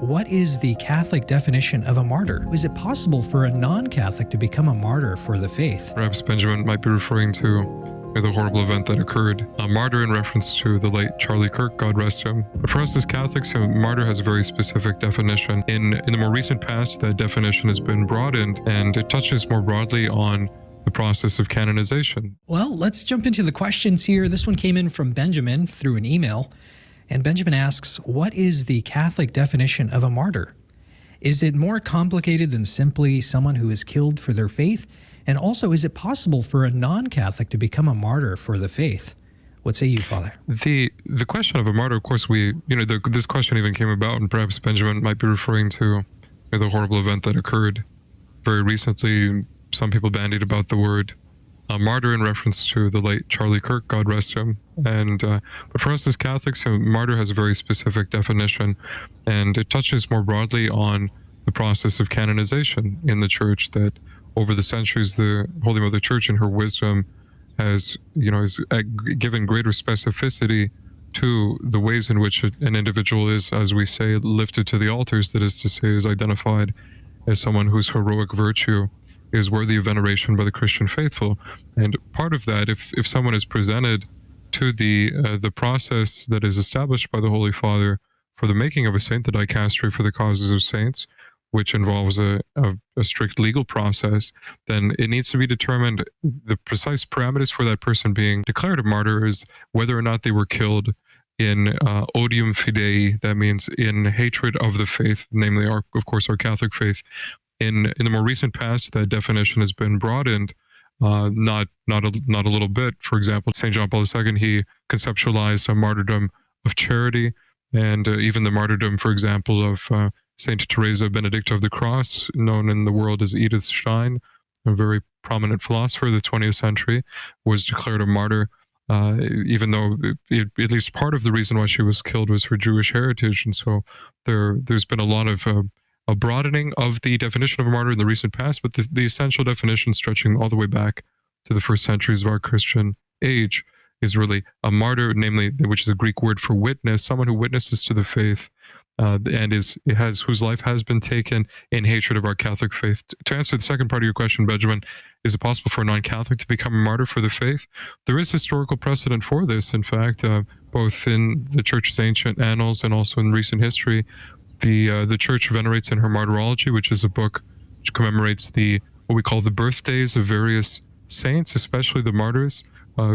what is the Catholic definition of a martyr? Is it possible for a non-Catholic to become a martyr for the faith? Perhaps Benjamin might be referring to the horrible event that occurred. A martyr in reference to the late Charlie Kirk, God rest him. But for us as Catholics, a martyr has a very specific definition. In the more recent past, that definition has been broadened, and it touches more broadly on the process of canonization. Well, let's jump into the questions here. This one came in from Benjamin through an email. And Benjamin asks, what is the Catholic definition of a martyr? Is it more complicated than simply someone who is killed for their faith? And also, is it possible for a non-Catholic to become a martyr for the faith? What say you, Father? The question of a martyr, of course, this question even came about, and perhaps Benjamin might be referring to the horrible event that occurred very recently. Some people bandied about the word martyr in reference to the late Charlie Kirk, God rest him. And but for us as Catholics, a martyr has a very specific definition, and it touches more broadly on the process of canonization in the Church. That over the centuries, the Holy Mother Church, in her wisdom, has given greater specificity to the ways in which an individual is, as we say, lifted to the altars. That is to say, is identified as someone whose heroic virtue is worthy of veneration by the Christian faithful. And part of that, if someone is presented to the process that is established by the Holy Father for the making of a saint, the dicastery for the causes of saints, which involves a strict legal process, then it needs to be determined the precise parameters for that person being declared a martyr is whether or not they were killed in odium fidei, that means in hatred of the faith, namely, of course, our Catholic faith. In the more recent past, that definition has been broadened, not a little bit. For example, St. John Paul II, he conceptualized a martyrdom of charity, and even the martyrdom, for example, of Saint Teresa Benedicta of the Cross, known in the world as Edith Stein, a very prominent philosopher of the 20th century, was declared a martyr, even though at least part of the reason why she was killed was her Jewish heritage. And so there's been a lot of a broadening of the definition of a martyr in the recent past, but the essential definition, stretching all the way back to the first centuries of our Christian age, is really a martyr, namely, which is a Greek word for witness, someone who witnesses to the faith, and whose life has been taken in hatred of our Catholic faith. To answer the second part of your question, Benjamin, is it possible for a non-Catholic to become a martyr for the faith? There is historical precedent for this. In fact, both in the Church's ancient annals and also in recent history, the Church venerates in her Martyrology, which is a book which commemorates what we call the birthdays of various saints, especially the martyrs,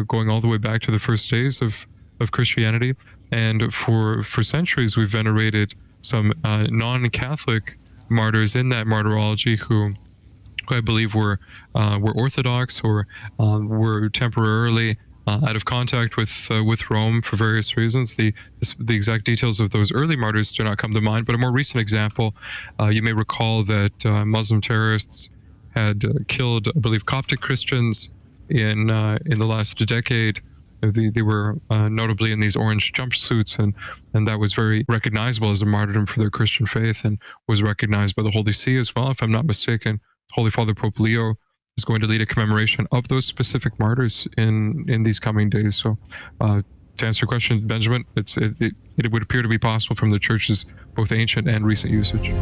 going all the way back to the first days of Christianity. And for centuries, we've venerated some non-Catholic martyrs in that Martyrology who I believe were Orthodox or were temporarily out of contact with Rome for various reasons. The exact details of those early martyrs do not come to mind, but a more recent example, you may recall that Muslim terrorists had killed, I believe, Coptic Christians in the last decade. They were notably in these orange jumpsuits, and that was very recognizable as a martyrdom for their Christian faith, and was recognized by the Holy See as well. If I'm not mistaken, Holy Father Pope Leo is going to lead a commemoration of those specific martyrs in these coming days. So to answer your question, Benjamin, it would appear to be possible from the Church's both ancient and recent usage.